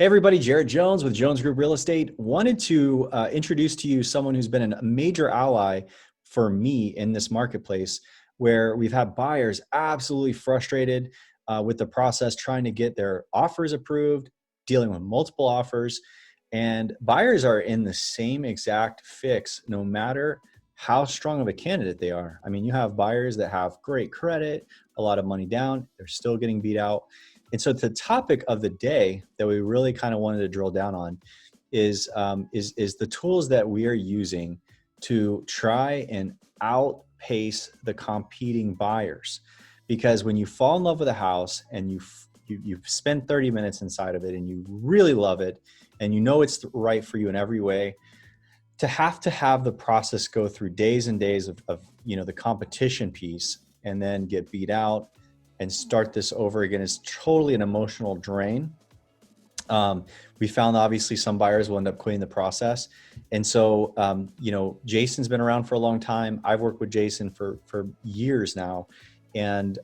Hey everybody, Jared Jones with Jones Group Real Estate. Wanted to introduce to you someone who's been a major ally for me in this marketplace, where we've had buyers absolutely frustrated with the process, trying to get their offers approved, dealing with multiple offers, and buyers are in the same exact fix no matter how strong of a candidate they are. I mean, you have buyers that have great credit, a lot of money down, they're still getting beat out. And so the topic of the day that we really kind of wanted to drill down on is the tools that we are using to try and outpace the competing buyers. Because when you fall in love with a house and you spend 30 minutes inside of it and you really love it and you know it's right for you in every way, to have the process go through days and days of the competition piece and then get beat out and start this over again is totally an emotional drain. We found obviously some buyers will end up quitting the process. And so, Jason's been around for a long time. I've worked with Jason for years now. And,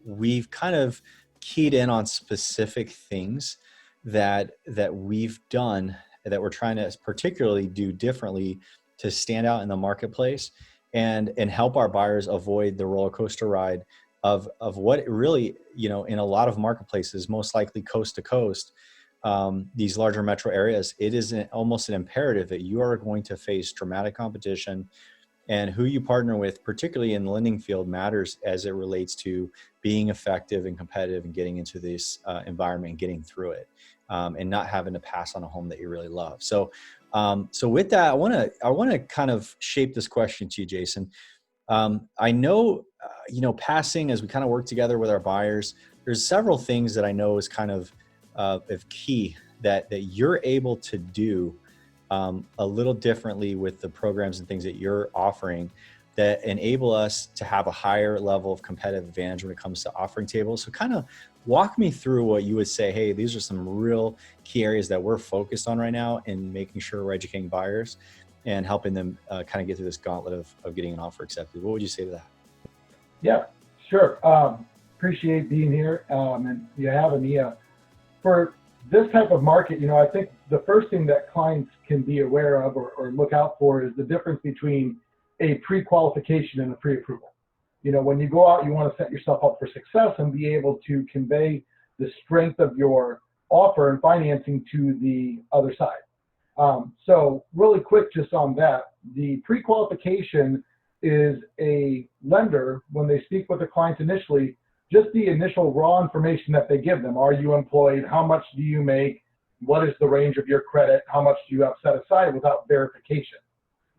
we've kind of keyed in on specific things that we've done that we're trying to particularly do differently to stand out in the marketplace and help our buyers avoid the roller coaster ride of what really, in a lot of marketplaces, most likely coast to coast, these larger metro areas, it is almost an imperative that you are going to face dramatic competition, and who you partner with, particularly in the lending field, matters as it relates to being effective and competitive and getting into this environment and getting through it, and not having to pass on a home that you really love. So with that, I want to kind of shape this question to you, Jason. I know, passing as we kind of work together with our buyers, there's several things that I know is kind of key that you're able to do a little differently with the programs and things that you're offering that enable us to have a higher level of competitive advantage when it comes to offering tables. So kind of walk me through what you would say, hey, these are some real key areas that we're focused on right now in making sure we're educating buyers and helping them kind of get through this gauntlet of getting an offer accepted. What would you say to that? Yeah, sure. Appreciate being here and you having me. For this type of market, I think the first thing that clients can be aware of or look out for is the difference between a pre-qualification and a pre-approval. When you go out, you want to set yourself up for success and be able to convey the strength of your offer and financing to the other side. So really quick, just on that, the pre-qualification is a lender, when they speak with the clients initially, just the initial raw information that they give them. Are you employed? How much do you make? What is the range of your credit? How much do you have set aside without verification?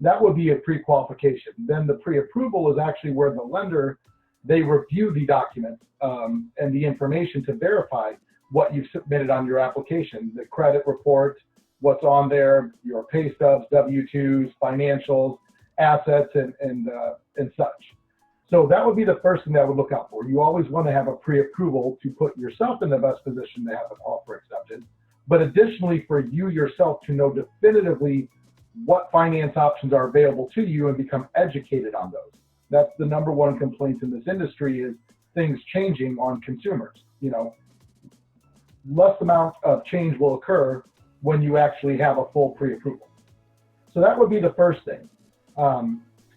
That would be a pre-qualification. Then the pre-approval is actually where the lender, they review the documents and the information to verify what you've submitted on your application, the credit report, what's on there, your pay stubs, W-2s, financials, assets, and such. So that would be the first thing that I would look out for. You always want to have a pre-approval to put yourself in the best position to have an offer accepted, but additionally for you yourself to know definitively what finance options are available to you and become educated on those. That's the number one complaint in this industry, is things changing on consumers. Less amount of change will occur when you actually have a full pre-approval. So that would be the first thing.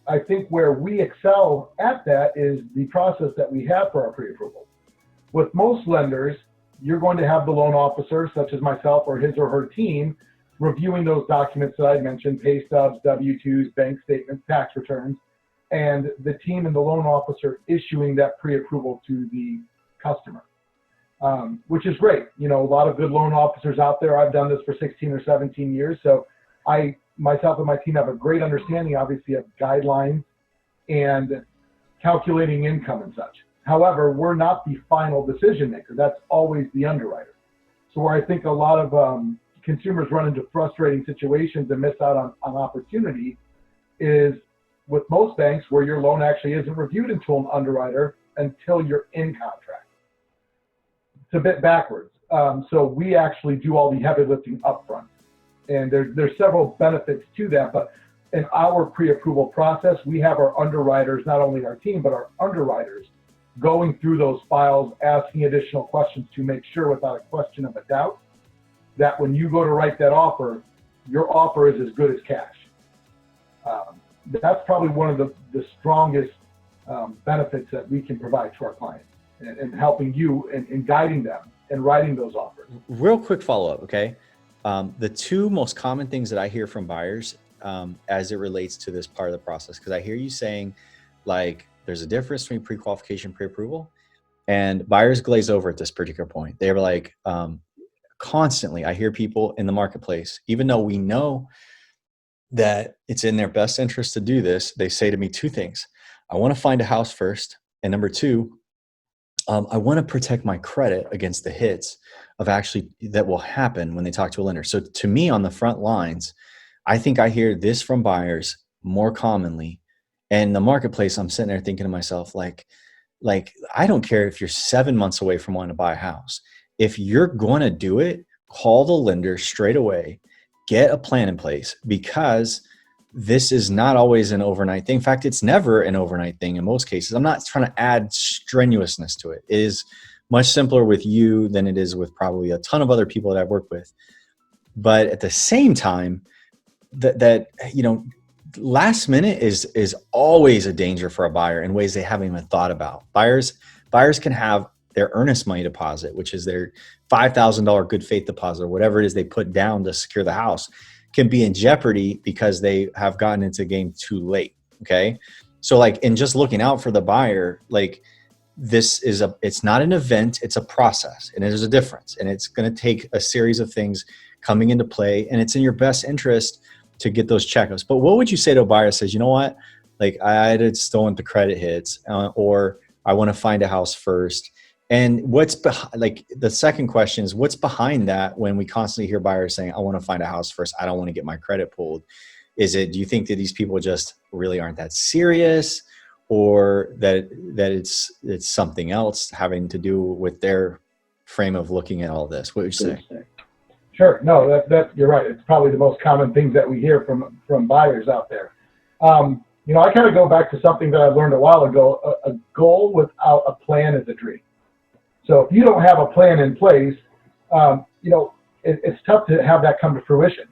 I think where we excel at that is the process that we have for our pre-approval. With most lenders, you're going to have the loan officer, such as myself or his or her team, reviewing those documents that I mentioned, pay stubs, W-2s, bank statements, tax returns, and the team and the loan officer issuing that pre-approval to the customer, which is great. A lot of good loan officers out there. I've done this for 16 or 17 years, so myself and my team have a great understanding, obviously, of guidelines and calculating income and such. However, we're not the final decision maker. That's always the underwriter. So where I think a lot of consumers run into frustrating situations and miss out on opportunity is with most banks, where your loan actually isn't reviewed into an underwriter until you're in contract. It's a bit backwards. So we actually do all the heavy lifting upfront. And there's several benefits to that, but in our pre-approval process, we have our underwriters, not only our team, but our underwriters going through those files, asking additional questions to make sure without a question of a doubt that when you go to write that offer, your offer is as good as cash. That's probably one of the strongest benefits that we can provide to our clients, and helping you and guiding them and writing those offers. Real quick follow-up, okay? The two most common things that I hear from buyers as it relates to this part of the process, because I hear you saying, like, there's a difference between pre-qualification, pre-approval, and buyers glaze over at this particular point. They're like, constantly, I hear people in the marketplace, even though we know that it's in their best interest to do this, they say to me two things. I want to find a house first. And number two, I want to protect my credit against the hits of actually that will happen when they talk to a lender. So to me, on the front lines, I think I hear this from buyers more commonly. And the marketplace, I'm sitting there thinking to myself, like, I don't care if you're 7 months away from wanting to buy a house. If you're going to do it, call the lender straight away, get a plan in place, because this is not always an overnight thing. In fact, it's never an overnight thing in most cases. I'm not trying to add strenuousness to it. It is much simpler with you than it is with probably a ton of other people that I've worked with. But at the same time, that you know, last minute is always a danger for a buyer in ways they haven't even thought about. Buyers can have their earnest money deposit, which is their $5,000 good faith deposit, or whatever it is they put down to secure the house, can be in jeopardy because they have gotten into the game too late. Okay. So like, in just looking out for the buyer, like, it's not an event, it's a process, and there's a difference, and it's going to take a series of things coming into play, and it's in your best interest to get those checkups. But what would you say to a buyer that says, you know what, like, I just don't want the credit hits, or I want to find a house first? And like, the second question is, what's behind that when we constantly hear buyers saying, I want to find a house first, I don't want to get my credit pulled? Do you think that these people just really aren't that serious, or that it's something else having to do with their frame of looking at all this? What would you say? Sure. No, that you're right. It's probably the most common things that we hear from buyers out there. You know, I kind of go back to something that I learned a while ago. A goal without a plan is a dream. So if you don't have a plan in place, you know, it's tough to have that come to fruition.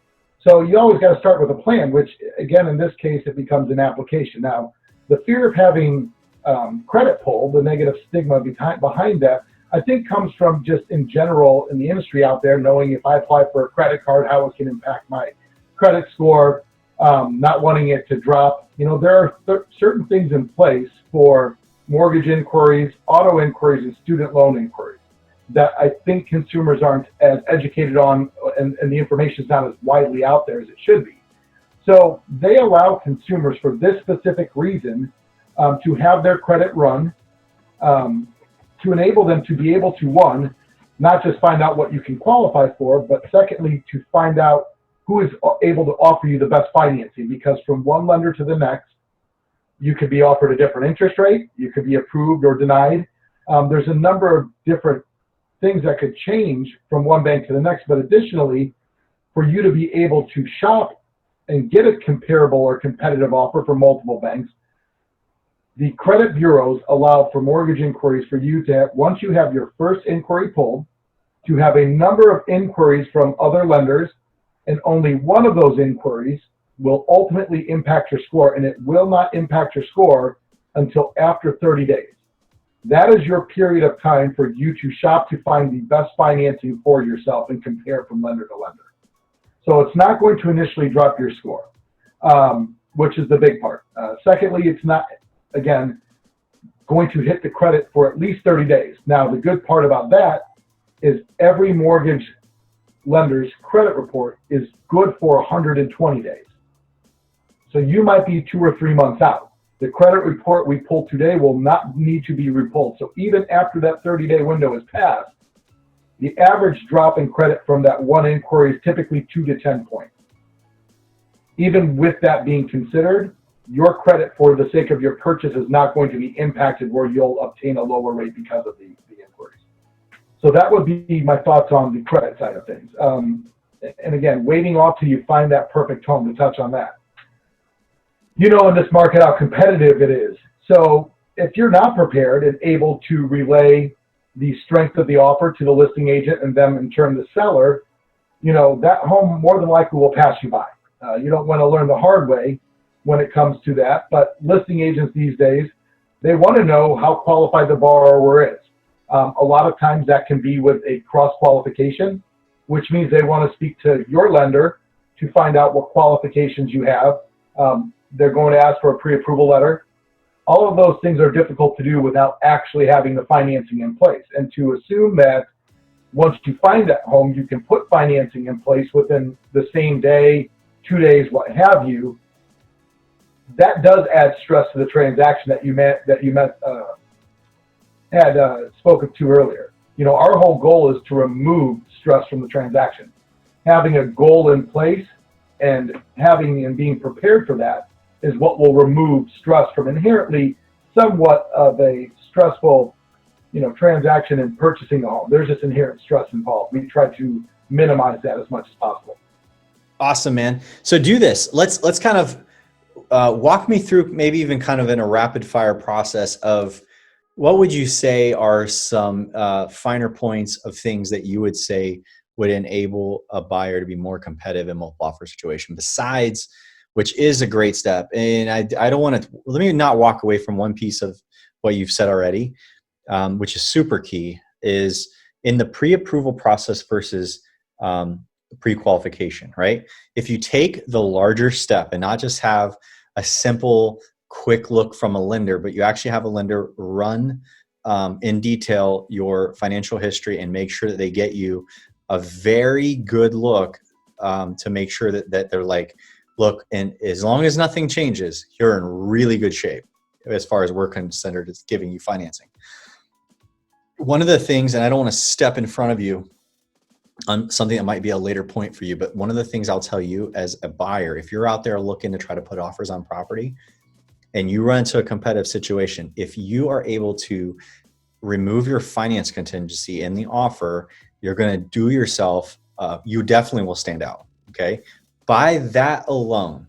So you always got to start with a plan, which, again, in this case, it becomes an application. Now, the fear of having credit pulled, the negative stigma behind that, I think comes from just in general in the industry out there, knowing if I apply for a credit card, how it can impact my credit score, not wanting it to drop. You know, there are certain things in place for mortgage inquiries, auto inquiries, and student loan inquiries that I think consumers aren't as educated on, and the information is not as widely out there as it should be. So they allow consumers, for this specific reason, to have their credit run, to enable them to be able to, one, not just find out what you can qualify for, but secondly, to find out who is able to offer you the best financing, because from one lender to the next, you could be offered a different interest rate, you could be approved or denied. There's a number of different things that could change from one bank to the next, but additionally, for you to be able to shop and get a comparable or competitive offer from multiple banks, the credit bureaus allow for mortgage inquiries for you to have, once you have your first inquiry pulled, to have a number of inquiries from other lenders, and only one of those inquiries will ultimately impact your score, and it will not impact your score until after 30 days. That is your period of time for you to shop to find the best financing for yourself and compare from lender to lender. So it's not going to initially drop your score, which is the big part. Secondly, it's not, again, going to hit the credit for at least 30 days. Now, the good part about that is every mortgage lender's credit report is good for 120 days. So you might be 2 or 3 months out. The credit report we pull today will not need to be repulled. So even after that 30-day window is passed, the average drop in credit from that one inquiry is typically 2 to 10 points. Even with that being considered, your credit for the sake of your purchase is not going to be impacted where you'll obtain a lower rate because of the inquiries. So that would be my thoughts on the credit side of things. And again, waiting off till you find that perfect home, to touch on that. You know, in this market, how competitive it is. So if you're not prepared and able to relay the strength of the offer to the listing agent and them in turn the seller, that home more than likely will pass you by. You don't want to learn the hard way when it comes to that, but listing agents these days, they want to know how qualified the borrower is. A lot of times that can be with a cross-qualification, which means they want to speak to your lender to find out what qualifications you have. They're going to ask for a pre-approval letter. All of those things are difficult to do without actually having the financing in place. And to assume that once you find that home, you can put financing in place within the same day, 2 days, what have you, that does add stress to the transaction that you had spoken to earlier. Our whole goal is to remove stress from the transaction. Having a goal in place and being prepared for that is what will remove stress from inherently somewhat of a stressful, transaction in purchasing a home. There's just inherent stress involved. We try to minimize that as much as possible. Awesome, man. So do this. Let's kind of walk me through, maybe even kind of in a rapid fire process of what would you say are some finer points of things that you would say would enable a buyer to be more competitive in multiple offer situation, besides, which is a great step. And I don't want to, let me not walk away from one piece of what you've said already, which is super key, is in the pre-approval process versus pre-qualification, right? If you take the larger step and not just have a simple quick look from a lender, but you actually have a lender run in detail your financial history and make sure that they get you a very good look to make sure that they're like, look, and as long as nothing changes, you're in really good shape as far as we're concerned, it's giving you financing. One of the things, and I don't want to step in front of you on something that might be a later point for you, but one of the things I'll tell you as a buyer, if you're out there looking to try to put offers on property and you run into a competitive situation, if you are able to remove your finance contingency in the offer, you're going to do yourself, you definitely will stand out, okay? By that alone,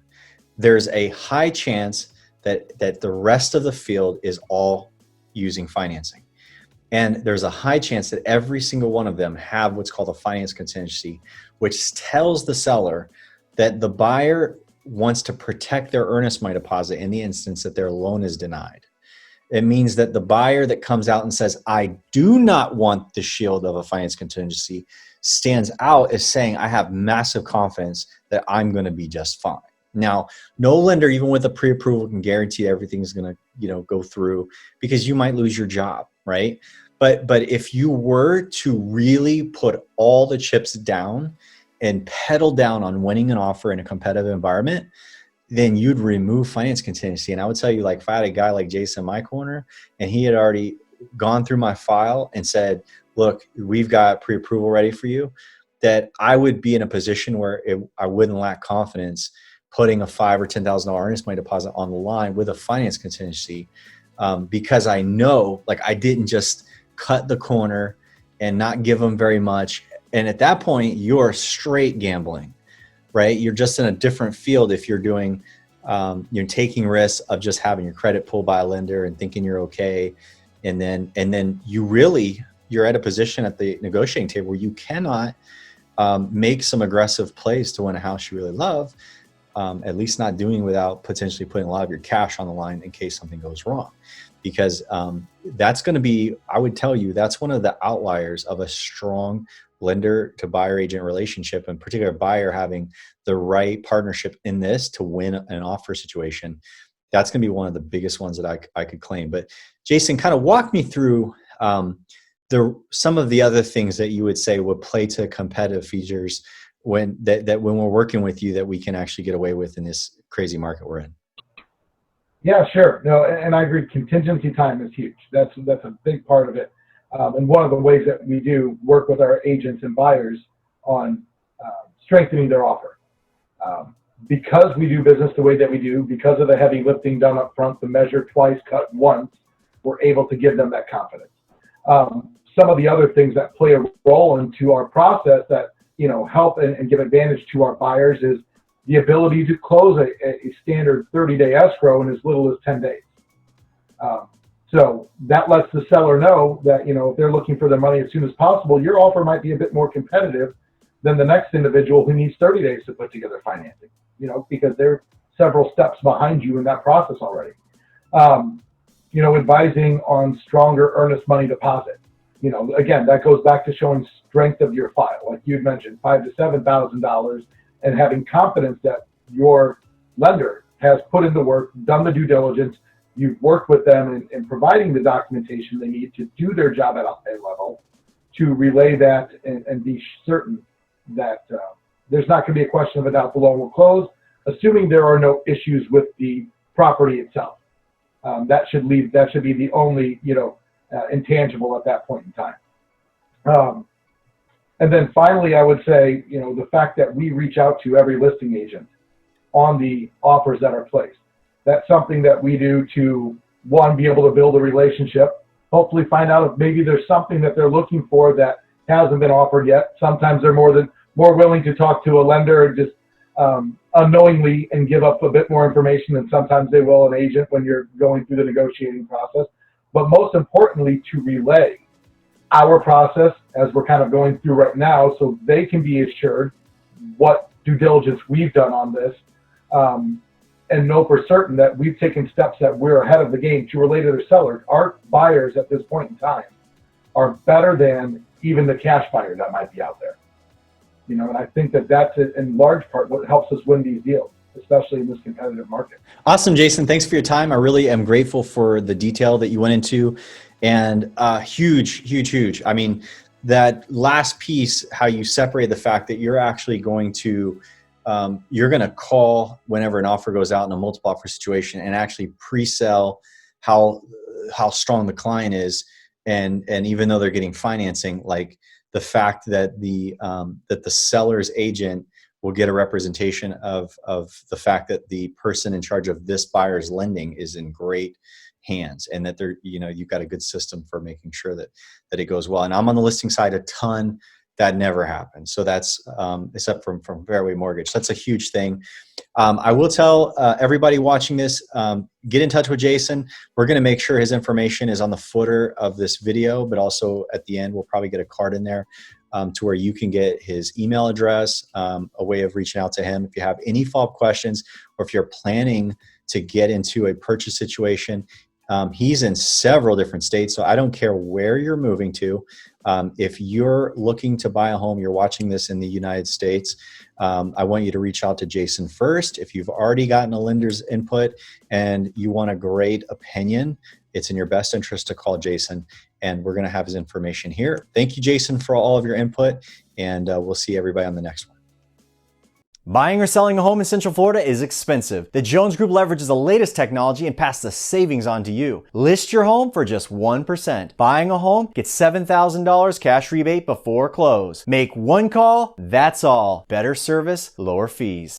there's a high chance that the rest of the field is all using financing. And there's a high chance that every single one of them have what's called a finance contingency, which tells the seller that the buyer wants to protect their earnest money deposit in the instance that their loan is denied. It means that the buyer that comes out and says, I do not want the shield of a finance contingency, stands out as saying, I have massive confidence that I'm going to be just fine. Now, no lender, even with a pre-approval, can guarantee everything's going to, go through, because you might lose your job, right? But if you were to really put all the chips down and pedal down on winning an offer in a competitive environment, then you'd remove finance contingency. And I would tell you, like, if I had a guy like Jason in my corner and he had already gone through my file and said, look, we've got pre-approval ready for you, that I would be in a position where I wouldn't lack confidence putting a $5,000 or $10,000 earnest money deposit on the line with a finance contingency, because I know, like, I didn't just cut the corner and not give them very much. And at that point, you're straight gambling, right? You're just in a different field if you're doing, you're taking risks of just having your credit pulled by a lender and thinking you're okay. And then you're at a position at the negotiating table where you cannot make some aggressive plays to win a house you really love, at least not doing without potentially putting a lot of your cash on the line in case something goes wrong. Because that's going to be, I would tell you, that's one of the outliers of a strong lender to buyer agent relationship, and particular buyer having the right partnership in this to win an offer situation. That's going to be one of the biggest ones that I could claim. But Jason, kind of walk me through some of the other things that you would say would play to competitive features when we're working with you that we can actually get away with in this crazy market we're in. Yeah, sure. No, and I agree. Contingency time is huge. That's a big part of it. And one of the ways that we do work with our agents and buyers on strengthening their offer. Because we do business the way that we do, because of the heavy lifting done up front, the measure twice, cut once, we're able to give them that confidence. Some of the other things that play a role into our process that help and give advantage to our buyers is the ability to close a standard 30-day escrow in as little as 10 days. So that lets the seller know that, if they're looking for their money as soon as possible, your offer might be a bit more competitive than the next individual who needs 30 days to put together financing, because they're several steps behind you in that process already. Advising on stronger earnest money deposit. Again, that goes back to showing strength of your file, like you'd mentioned, $5,000 to $7,000, and having confidence that your lender has put in the work, done the due diligence, you've worked with them in providing the documentation they need to do their job at a high level, to relay that and be certain that there's not going to be a question of a doubt the loan will close, assuming there are no issues with the property itself. That should be the only intangible at that point in time. And then finally, I would say the fact that we reach out to every listing agent on the offers that are placed. That's something that we do to, one, be able to build a relationship, hopefully find out if maybe there's something that they're looking for that hasn't been offered yet. Sometimes they're more willing to talk to a lender just unknowingly and give up a bit more information than sometimes they will an agent when you're going through the negotiating process. But most importantly, to relay our process as we're kind of going through right now, so they can be assured what due diligence we've done on this, and know for certain that we've taken steps that we're ahead of the game to relay to their sellers. Our buyers at this point in time are better than even the cash buyer that might be out there. And I think that that's in large part what helps us win these deals, especially in this competitive market. Awesome, Jason. Thanks for your time. I really am grateful for the detail that you went into, and huge. I mean, that last piece, how you separate the fact that you're actually going to call whenever an offer goes out in a multiple offer situation and actually pre-sell how strong the client is, and even though they're getting financing, like the fact that the seller's agent will get a representation of the fact that the person in charge of this buyer's lending is in great hands, and that they're, you've got a good system for making sure that it goes well. And I'm on the listing side a ton. That never happens. So that's except from Fairway Mortgage. That's a huge thing. I will tell everybody watching this, get in touch with Jason. We're going to make sure his information is on the footer of this video, but also at the end, we'll probably get a card in there to where you can get his email address, a way of reaching out to him if you have any follow-up questions, or if you're planning to get into a purchase situation. He's in several different states, so I don't care where you're moving to. If you're looking to buy a home, you're watching this in the United States, I want you to reach out to Jason first. If you've already gotten a lender's input and you want a great opinion, it's in your best interest to call Jason, and we're going to have his information here. Thank you, Jason, for all of your input, and we'll see everybody on the next one. Buying or selling a home in Central Florida is expensive. The Jones Group leverages the latest technology and passes the savings on to you. List your home for just 1%. Buying a home, get $7,000 cash rebate before close. Make one call, that's all. Better service, lower fees.